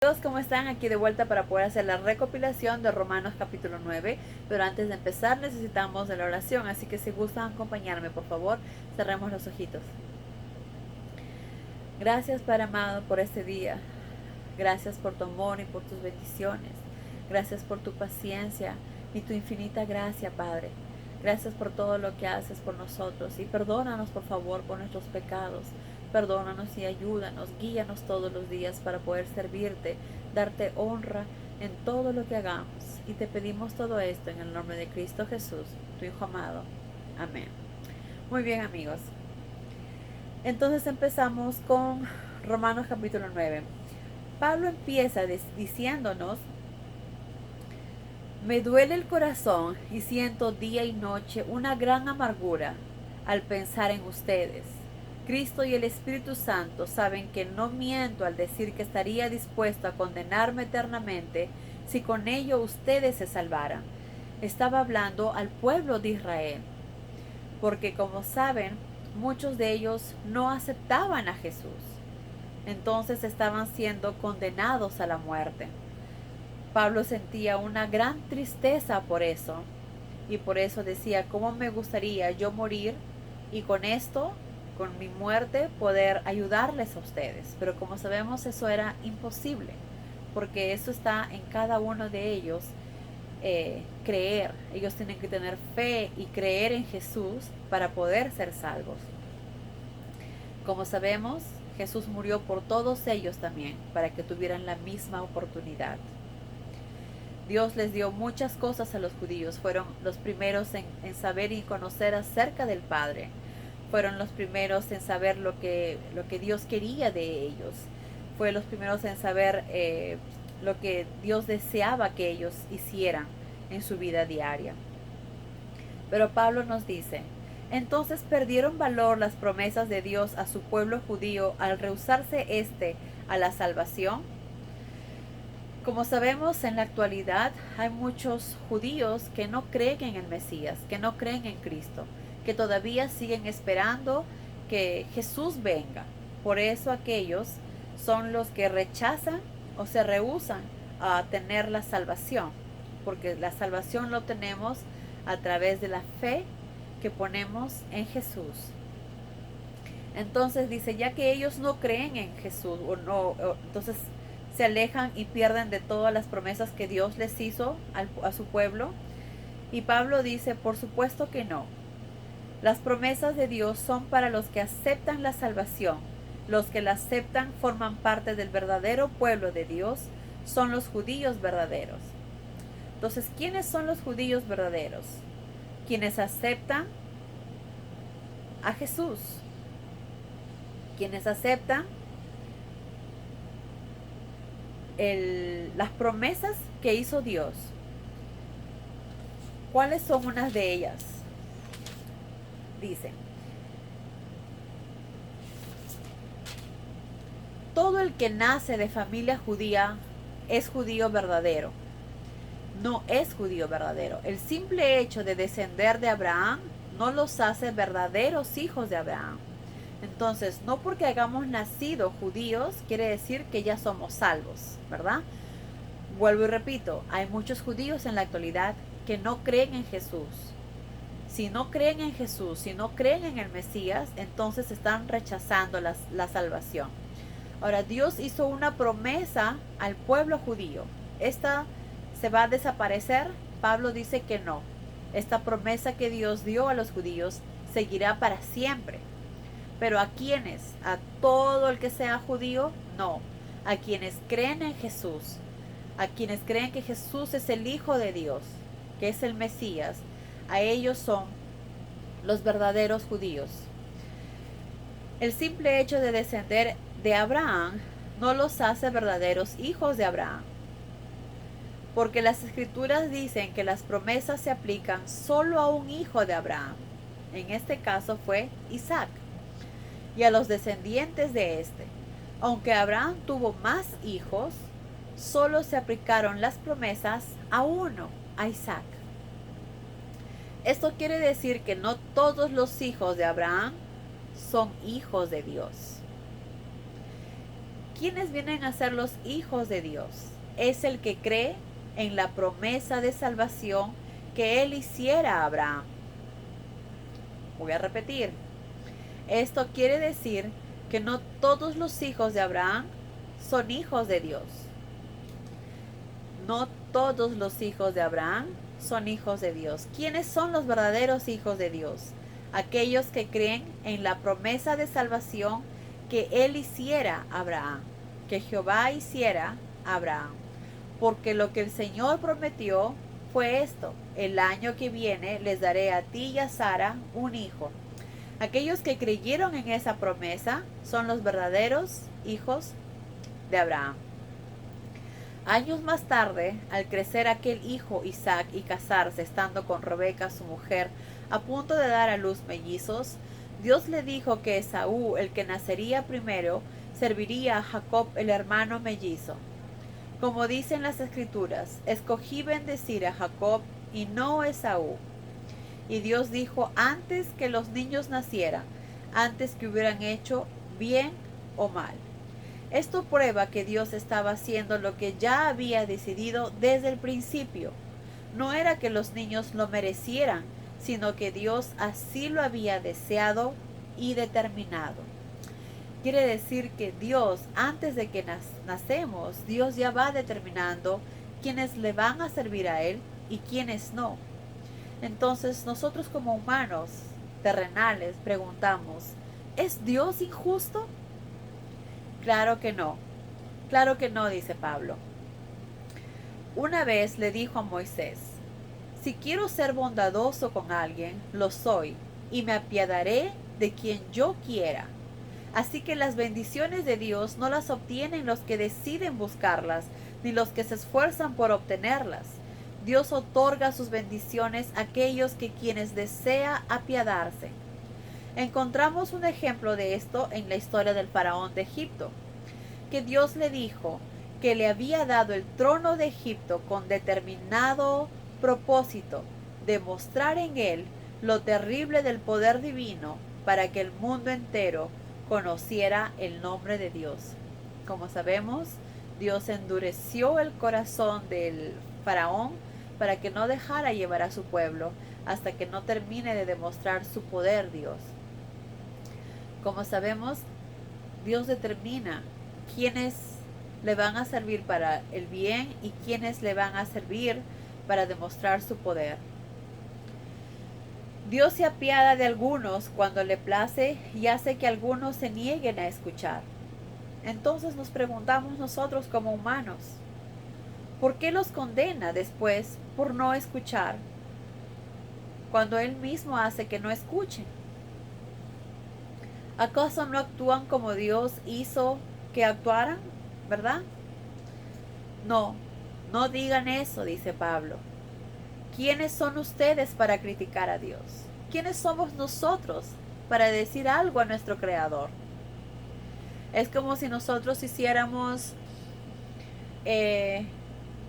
Todos, ¿cómo están? Aquí de vuelta para poder hacer la recopilación de Romanos capítulo 9. Pero antes de empezar necesitamos de la oración, así que si gustan acompañarme, por favor, cerremos los ojitos. Gracias, Padre amado, por este día. Gracias por tu amor y por tus bendiciones. Gracias por tu paciencia y tu infinita gracia, Padre. Gracias por todo lo que haces por nosotros. Y perdónanos, por favor, por nuestros pecados. Perdónanos y ayúdanos. Guíanos todos los días para poder servirte, darte honra en todo lo que hagamos. Y te pedimos todo esto en el nombre de Cristo Jesús, tu Hijo amado. Amén. Muy bien, amigos. Entonces empezamos con Romanos capítulo 9. Pablo empieza diciéndonos: me duele el corazón y siento día y noche una gran amargura al pensar en ustedes. Cristo y el Espíritu Santo saben que no miento al decir que estaría dispuesto a condenarme eternamente si con ello ustedes se salvaran. Estaba hablando al pueblo de Israel, porque como saben, muchos de ellos no aceptaban a Jesús. Entonces estaban siendo condenados a la muerte. Pablo sentía una gran tristeza por eso, y por eso decía: ¿cómo me gustaría yo morir y con esto, con mi muerte, poder ayudarles a ustedes? Pero como sabemos, eso era imposible, porque eso está en cada uno de ellos. Creer, ellos tienen que tener fe y creer en Jesús para poder ser salvos. Como sabemos, Jesús murió por todos ellos también, para que tuvieran la misma oportunidad. Dios les dio muchas cosas a los judíos. Fueron los primeros en saber y conocer acerca del Padre. Fueron los primeros en saber lo que Dios quería de ellos. Fue los primeros en saber lo que Dios deseaba que ellos hicieran en su vida diaria. Pero Pablo nos dice: entonces perdieron valor las promesas de Dios a su pueblo judío al rehusarse a la salvación. Como sabemos, en la actualidad hay muchos judíos que no creen en el Mesías, que no creen en Cristo, que todavía siguen esperando que Jesús venga. Por eso aquellos son los que rechazan o se rehúsan a tener la salvación, porque la salvación lo tenemos a través de la fe que ponemos en Jesús. Entonces dice, ya que ellos no creen en Jesús, entonces se alejan y pierden de todas las promesas que Dios les hizo a su pueblo. Y Pablo dice: por supuesto que no. Las promesas de Dios son para los que aceptan la salvación. Los que la aceptan forman parte del verdadero pueblo de Dios, son los judíos verdaderos. Entonces, ¿quiénes son los judíos verdaderos? Quienes aceptan a Jesús, quienes aceptan las promesas que hizo Dios. ¿Cuáles son unas de ellas? Dice: todo el que nace de familia judía es judío verdadero. No es judío verdadero. El simple hecho de descender de Abraham no los hace verdaderos hijos de Abraham. Entonces, no porque hayamos nacido judíos quiere decir que ya somos salvos, ¿verdad? Vuelvo y repito, hay muchos judíos en la actualidad que no creen en Jesús. Si no creen en Jesús, si no creen en el Mesías, entonces están rechazando la salvación. Ahora, Dios hizo una promesa al pueblo judío. ¿Esta se va a desaparecer? Pablo dice que no. Esta promesa que Dios dio a los judíos seguirá para siempre. Pero ¿a quiénes? ¿A todo el que sea judío? No. A quienes creen en Jesús, a quienes creen que Jesús es el Hijo de Dios, que es el Mesías, a ellos son los verdaderos judíos. El simple hecho de descender de Abraham no los hace verdaderos hijos de Abraham, porque las Escrituras dicen que las promesas se aplican solo a un hijo de Abraham. En este caso fue Isaac, y a los descendientes de éste. Aunque Abraham tuvo más hijos, solo se aplicaron las promesas a uno, a Isaac. Esto quiere decir que no todos los hijos de Abraham son hijos de Dios. ¿quiénes vienen a ser los hijos de Dios? Es el que cree en la promesa de salvación que él hiciera a Abraham. Voy a repetir. Esto quiere decir que no todos los hijos de Abraham son hijos de Dios. No todos los hijos de Abraham son hijos de Dios. ¿Quiénes son los verdaderos hijos de Dios? Aquellos que creen en la promesa de salvación que él hiciera a Abraham, que Jehová hiciera a Abraham. Porque lo que el Señor prometió fue esto: el año que viene les daré a ti y a Sara un hijo. Aquellos que creyeron en esa promesa son los verdaderos hijos de Abraham. Años más tarde, al crecer aquel hijo Isaac y casarse estando con Rebeca su mujer, a punto de dar a luz mellizos, Dios le dijo que Esaú, el que nacería primero, serviría a Jacob el hermano mellizo. Como dicen las escrituras, escogí bendecir a Jacob y no a Esaú. Y Dios dijo antes que los niños nacieran, antes que hubieran hecho bien o mal. Esto prueba que Dios estaba haciendo lo que ya había decidido desde el principio. No era que los niños lo merecieran, sino que Dios así lo había deseado y determinado. Quiere decir que Dios, antes de que nacemos, Dios ya va determinando quiénes le van a servir a Él y quiénes no. Entonces nosotros como humanos terrenales preguntamos, ¿es Dios injusto? Claro que no, dice Pablo. Una vez le dijo a Moisés, si quiero ser bondadoso con alguien, lo soy, y me apiadaré de quien yo quiera. Así que las bendiciones de Dios no las obtienen los que deciden buscarlas, ni los que se esfuerzan por obtenerlas. Dios otorga sus bendiciones a aquellos que quienes desea apiadarse. Encontramos un ejemplo de esto en la historia del faraón de Egipto, que Dios le dijo que le había dado el trono de Egipto con determinado propósito de mostrar en él lo terrible del poder divino para que el mundo entero conociera el nombre de Dios. Como sabemos, Dios endureció el corazón del faraón para que no dejara llevar a su pueblo hasta que no termine de demostrar su poder Dios. Como sabemos, Dios determina quiénes le van a servir para el bien y quiénes le van a servir para demostrar su poder. Dios se apiada de algunos cuando le place y hace que algunos se nieguen a escuchar. Entonces nos preguntamos nosotros como humanos, ¿por qué los condena después por no escuchar cuando Él mismo hace que no escuchen? ¿Acaso no actúan como Dios hizo que actuaran, verdad? No digan eso, dice Pablo. ¿Quiénes son ustedes para criticar a Dios? ¿Quiénes somos nosotros para decir algo a nuestro Creador? Es como si nosotros hiciéramos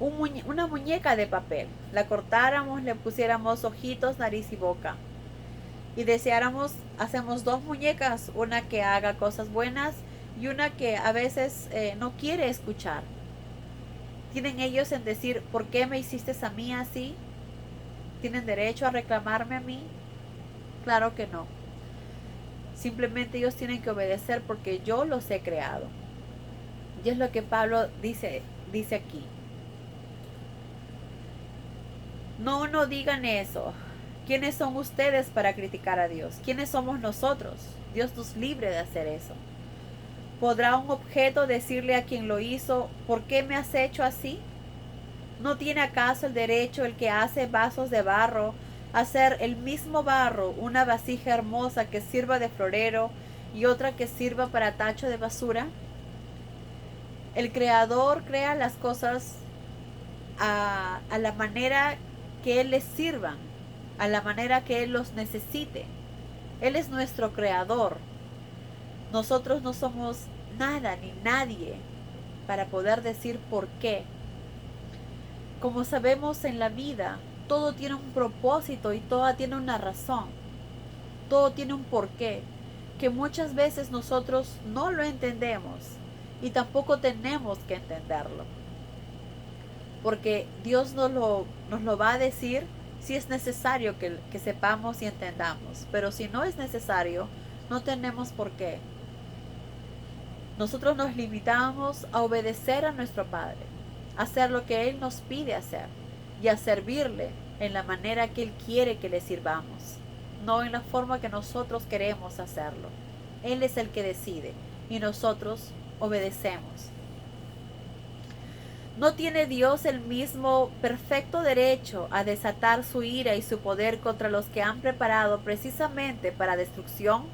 una muñeca de papel, la cortáramos, le pusiéramos ojitos, nariz y boca y deseáramos, hacemos dos muñecas, una que haga cosas buenas y una que a veces no quiere escuchar. ¿Tienen ellos en decir, ¿por qué me hiciste a mí así? ¿Tienen derecho a reclamarme a mí? Claro que no. Simplemente ellos tienen que obedecer porque yo los he creado. Y es lo que Pablo dice aquí. No digan eso. ¿Quiénes son ustedes para criticar a Dios? ¿Quiénes somos nosotros? Dios nos libre de hacer eso. ¿Podrá un objeto decirle a quien lo hizo, ¿por qué me has hecho así? ¿No tiene acaso el derecho el que hace vasos de barro a hacer el mismo barro una vasija hermosa que sirva de florero y otra que sirva para tacho de basura? El Creador crea las cosas a la manera que Él les sirvan, a la manera que Él los necesite. Él es nuestro Creador. Nosotros no somos nada ni nadie para poder decir por qué. Como sabemos en la vida, todo tiene un propósito y todo tiene una razón. Todo tiene un porqué, que muchas veces nosotros no lo entendemos y tampoco tenemos que entenderlo, porque Dios nos lo va a decir si es necesario que sepamos y entendamos, pero si no es necesario, no tenemos por qué. Nosotros nos limitamos a obedecer a nuestro Padre, a hacer lo que Él nos pide hacer y a servirle en la manera que Él quiere que le sirvamos, no en la forma que nosotros queremos hacerlo. Él es el que decide y nosotros obedecemos. ¿No tiene Dios el mismo perfecto derecho a desatar su ira y su poder contra los que han preparado precisamente para destrucción,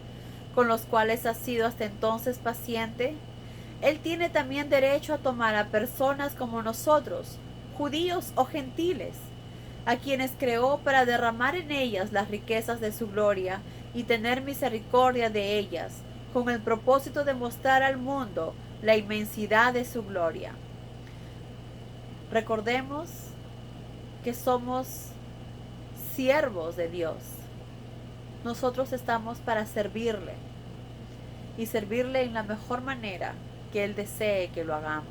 con los cuales ha sido hasta entonces paciente? Él tiene también derecho a tomar a personas como nosotros, judíos o gentiles, a quienes creó para derramar en ellas las riquezas de su gloria y tener misericordia de ellas, con el propósito de mostrar al mundo la inmensidad de su gloria. Recordemos que somos siervos de Dios. Nosotros estamos para servirle y servirle en la mejor manera que Él desee que lo hagamos.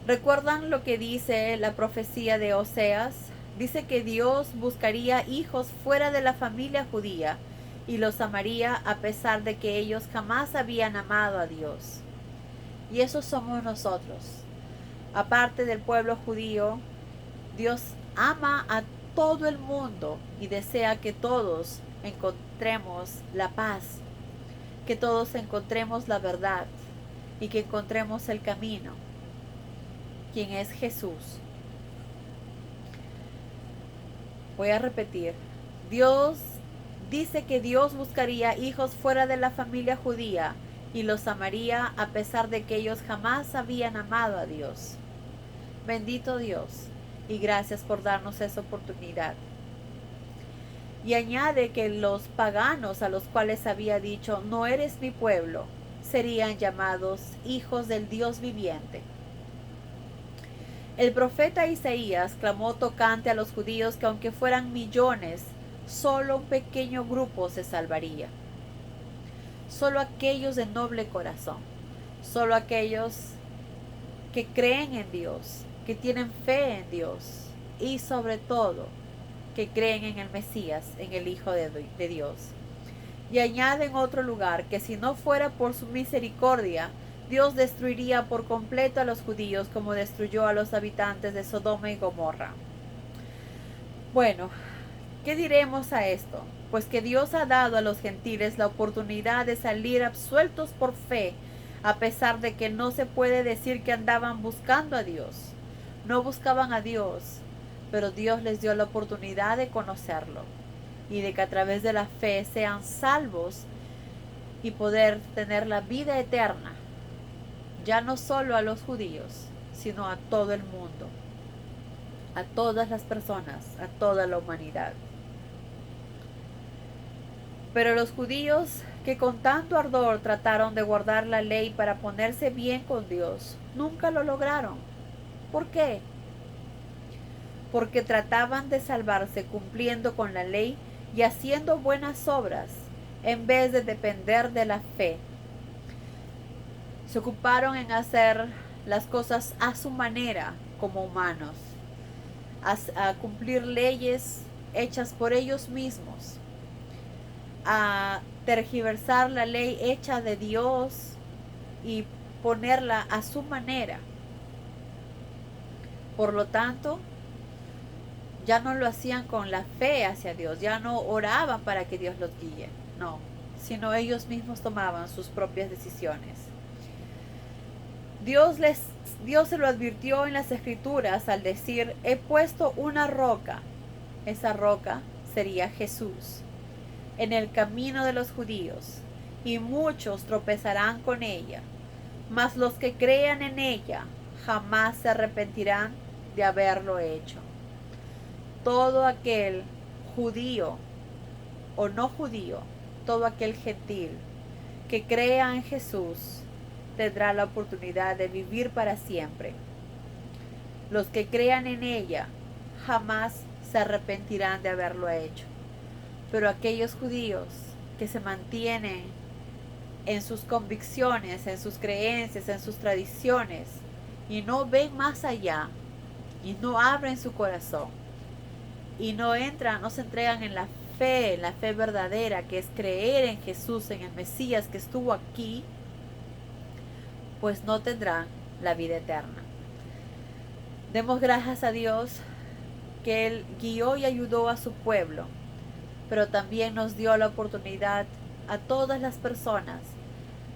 ¿Recuerdan lo que dice la profecía de Oseas? Dice que Dios buscaría hijos fuera de la familia judía y los amaría a pesar de que ellos jamás habían amado a Dios. Y eso somos nosotros. Aparte del pueblo judío, Dios ama a todo el mundo y desea que todos encontremos la paz, que todos encontremos la verdad y que encontremos el camino, quien es Jesús. Voy a repetir. Dios dice que Dios buscaría hijos fuera de la familia judía y los amaría a pesar de que ellos jamás habían amado a Dios. Bendito Dios, y gracias por darnos esa oportunidad. Y añade que los paganos a los cuales había dicho, no eres mi pueblo, serían llamados hijos del Dios viviente. El profeta Isaías clamó tocante a los judíos que aunque fueran millones, solo un pequeño grupo se salvaría. Solo aquellos de noble corazón, solo aquellos que creen en Dios, que tienen fe en Dios y sobre todo que creen en el Mesías, en el Hijo de Dios. Y añade en otro lugar que si no fuera por su misericordia, Dios destruiría por completo a los judíos como destruyó a los habitantes de Sodoma y Gomorra. Bueno, ¿qué diremos a esto? Pues que Dios ha dado a los gentiles la oportunidad de salir absueltos por fe, a pesar de que no se puede decir que andaban buscando a Dios. No buscaban a Dios, pero Dios les dio la oportunidad de conocerlo y de que a través de la fe sean salvos y poder tener la vida eterna, ya no solo a los judíos, sino a todo el mundo, a todas las personas, a toda la humanidad. Pero los judíos que con tanto ardor trataron de guardar la ley para ponerse bien con Dios, nunca lo lograron. ¿Por qué? Porque trataban de salvarse cumpliendo con la ley y haciendo buenas obras, en vez de depender de la fe. Se ocuparon en hacer las cosas a su manera como humanos, a cumplir leyes hechas por ellos mismos, a tergiversar la ley hecha de Dios y ponerla a su manera. Por lo tanto, ya no lo hacían con la fe hacia Dios, ya no oraban para que Dios los guíe, no, sino ellos mismos tomaban sus propias decisiones. Dios se lo advirtió en las Escrituras al decir, he puesto una roca, esa roca sería Jesús, en el camino de los judíos, y muchos tropezarán con ella, mas los que crean en ella jamás se arrepentirán de haberlo hecho. Todo aquel judío o no judío, todo aquel gentil que crea en Jesús tendrá la oportunidad de vivir para siempre. Los que crean en ella jamás se arrepentirán de haberlo hecho. Pero aquellos judíos que se mantienen en sus convicciones, en sus creencias, en sus tradiciones, y no ven más allá, y no abren su corazón, y no entran, no se entregan en la fe verdadera, que es creer en Jesús, en el Mesías que estuvo aquí, pues no tendrán la vida eterna. Demos gracias a Dios que Él guió y ayudó a su pueblo, pero también nos dio la oportunidad a todas las personas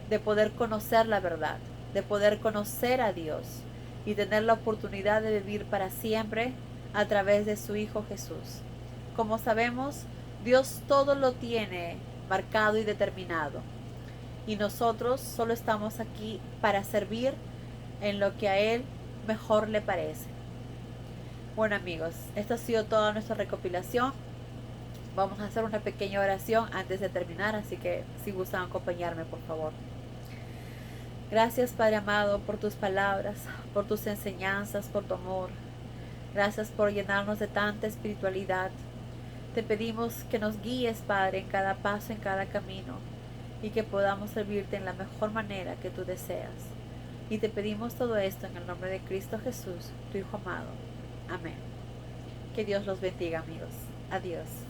de poder conocer la verdad, de poder conocer a Dios y tener la oportunidad de vivir para siempre a través de su Hijo Jesús. Como sabemos, Dios todo lo tiene marcado y determinado, y nosotros solo estamos aquí para servir en lo que a Él mejor le parece. Bueno amigos, esta ha sido toda nuestra recopilación. Vamos a hacer una pequeña oración antes de terminar, así que si gustan acompañarme, por favor. Gracias, Padre amado, por tus palabras, por tus enseñanzas, por tu amor. Gracias por llenarnos de tanta espiritualidad. Te pedimos que nos guíes, Padre, en cada paso, en cada camino, y que podamos servirte en la mejor manera que tú deseas. Y te pedimos todo esto en el nombre de Cristo Jesús, tu Hijo amado. Amén. Que Dios los bendiga, amigos. Adiós.